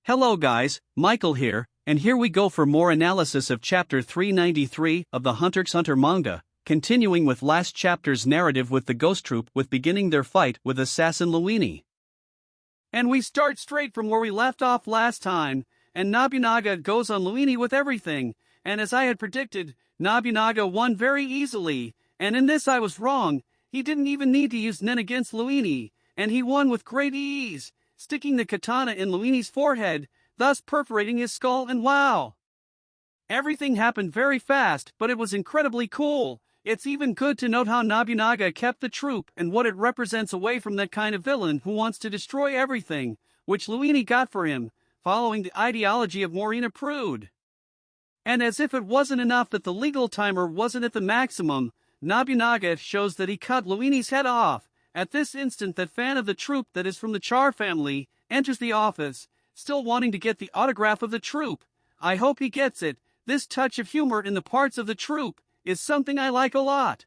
Hello guys, Michael here, and here we go for more analysis of chapter 393 of the HunterxHunter manga, continuing with last chapter's narrative with the Ghost Troop with beginning their fight with Assassin Luini. And we start straight from where we left off last time, and Nobunaga goes on Luini with everything, and as I had predicted, Nobunaga won very easily, and in this I was wrong. He didn't even need to use Nen against Luini, and he won with great ease, sticking the katana in Luini's forehead, thus perforating his skull, and wow! Everything happened very fast, but it was incredibly cool. It's even good to note how Nobunaga kept the troop and what it represents away from that kind of villain who wants to destroy everything, which Luini got for him, following the ideology of Morina Prude. And as if it wasn't enough that the legal timer wasn't at the maximum, Nobunaga shows that he cut Luini's head off. At this instant, that fan of the troop that is from the Char family enters the office, still wanting to get the autograph of the troop. I hope he gets it. This touch of humor in the parts of the troop is something I like a lot.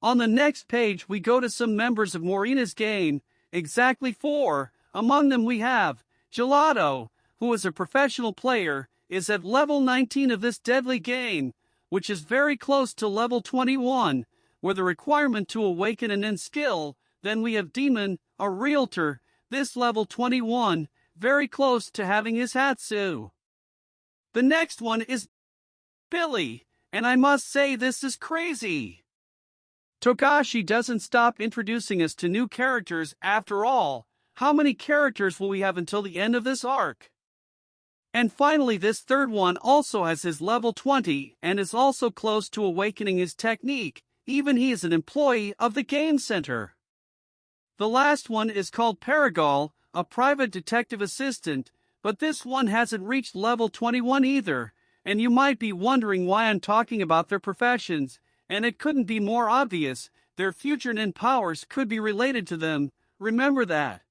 On the next page we go to some members of Morina's gang, exactly 4. Among them we have Gelato, who is a professional player, is at level 19 of this deadly game, which is very close to level 21, where the requirement to awaken an Nen skill. Then we have Demon, a realtor, this level 21, very close to having his Hatsu. The next one is Billy, and I must say this is crazy. Togashi doesn't stop introducing us to new characters after all. How many characters will we have until the end of this arc? And finally, this third one also has his level 20 and is also close to awakening his technique. Even he is an employee of the game center. The last one is called Paragal, a private detective assistant, but this one hasn't reached level 21 either, and you might be wondering why I'm talking about their professions, and it couldn't be more obvious. Their future Nen powers could be related to them, remember that.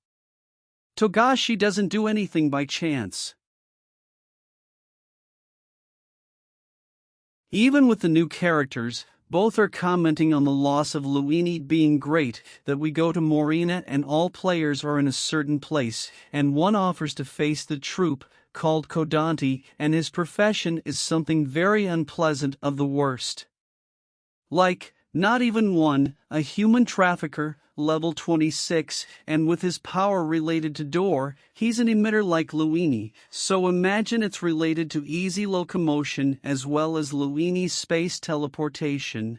Togashi doesn't do anything by chance. Even with the new characters, both are commenting on the loss of Luini being great, that we go to Morina and all players are in a certain place, and one offers to face the troop, called Kodanti, and his profession is something very unpleasant of the worst. Like, not even one, a human trafficker, level 26, and with his power related to door, he's an emitter like Luini, so imagine it's related to easy locomotion as well as Luini's space teleportation.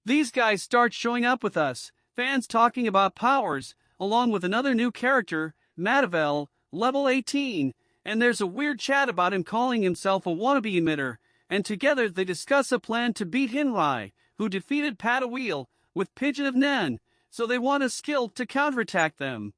These guys start showing up with us, fans talking about powers, along with another new character, Matavel, level 18, and there's a weird chat about him calling himself a wannabe emitter, and together they discuss a plan to beat Hinrai, who defeated Patawheel, with Pigeon of Nen, so they want a skill to counterattack them.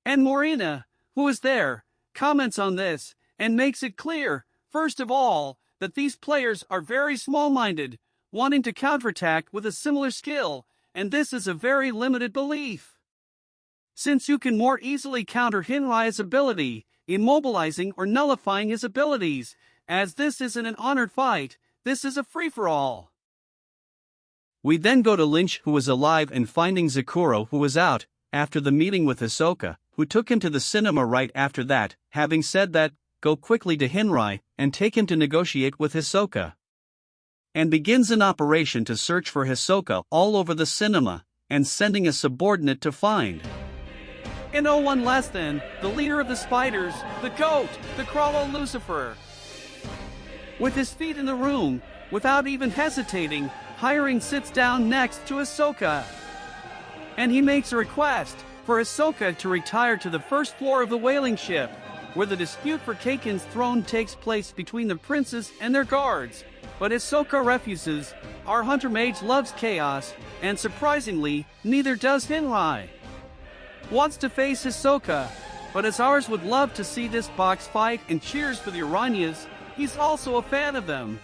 And Morina, who is there, comments on this, and makes it clear, first of all, that these players are very small-minded, wanting to counterattack with a similar skill, and this is a very limited belief. Since you can more easily counter Hinrai's ability, immobilizing or nullifying his abilities, as this isn't an honored fight, this is a free-for-all. We then go to Lynch, who was alive, and finding Zakuro, who was out, after the meeting with Hisoka, who took him to the cinema right after that, having said that, go quickly to Hinrai, and take him to negotiate with Hisoka. And begins an operation to search for Hisoka all over the cinema, and sending a subordinate to find. And no one less than, the leader of the spiders, the goat, the Crawlo Lucifer. With his feet in the room, without even hesitating, Hiring sits down next to Hisoka. And he makes a request for Hisoka to retire to the first floor of the whaling ship, where the dispute for Keiken's throne takes place between the princes and their guards. But Hisoka refuses. Our hunter mage loves chaos, and surprisingly, neither does Hinrai. Wants to face Hisoka, but as ours would love to see this box fight and cheers for the Aranyas, he's also a fan of them.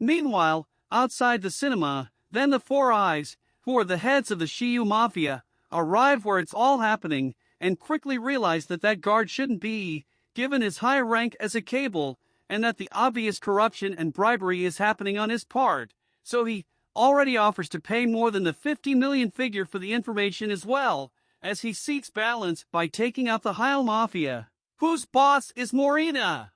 Meanwhile, outside the cinema, then the Four Eyes, who are the heads of the Shiyu Mafia, arrive where it's all happening, and quickly realize that that guard shouldn't be, given his high rank as a cable, and that the obvious corruption and bribery is happening on his part, so he already offers to pay more than the 50 million figure for the information as well, as he seeks balance by taking out the Heil Mafia, whose boss is Morina.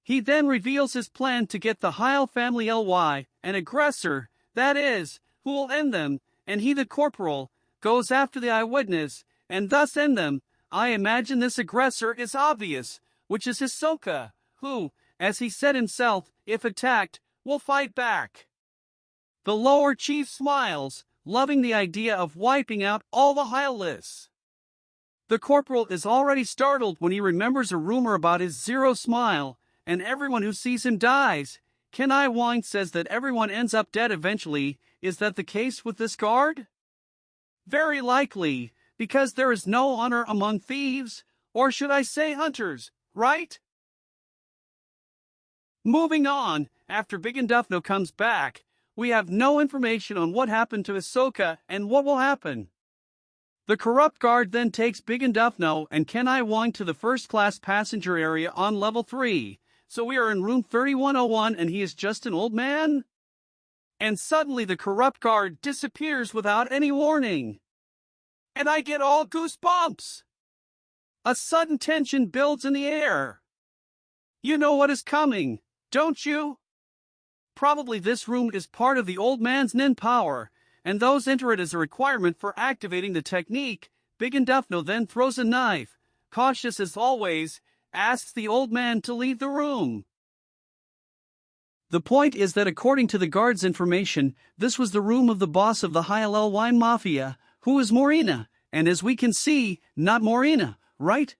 He then reveals his plan to get the Heil family Ly, an aggressor, that is, who will end them, and he, the corporal, goes after the eyewitness, and thus end them. I imagine this aggressor is obvious, which is Hisoka, who, as he said himself, if attacked, will fight back. The lower chief smiles, loving the idea of wiping out all the Heil-lys. The corporal is already startled when he remembers a rumor about his zero smile, and everyone who sees him dies. Ken Iwine says that everyone ends up dead eventually. Is that the case with this guard? Very likely, because there is no honor among thieves, or should I say hunters, right? Moving on, after Big and Duffno comes back, we have no information on what happened to Hisoka and what will happen. The corrupt guard then takes Big and Duffno and Ken Iwine to the first-class passenger area on level 3, so we are in room 3101 and he is just an old man? And suddenly the corrupt guard disappears without any warning. And I get all goosebumps. A sudden tension builds in the air. You know what is coming, don't you? Probably this room is part of the old man's nin power, and those enter it as a requirement for activating the technique. Big and Duffno then throws a knife, cautious as always, asks the old man to leave the room. The point is that according to the guard's information, this was the room of the boss of the Heil-ly Mafia, who is Morina, and as we can see, not Morina, right?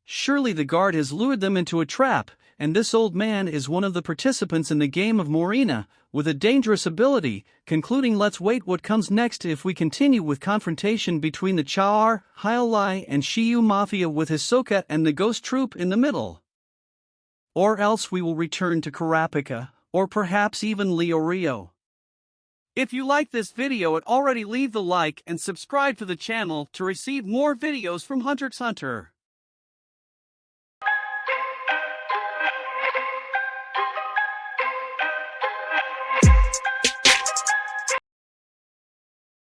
Surely the guard has lured them into a trap, and this old man is one of the participants in the game of Morina, with a dangerous ability. Concluding, let's wait what comes next if we continue with confrontation between the Char, Heil-ly and Shiyu Mafia with Hisoka and the Ghost Troop in the middle. Or else we will return to Kurapika, or perhaps even Leorio. If you like this video, already leave the like and subscribe to the channel to receive more videos from HunterxHunter.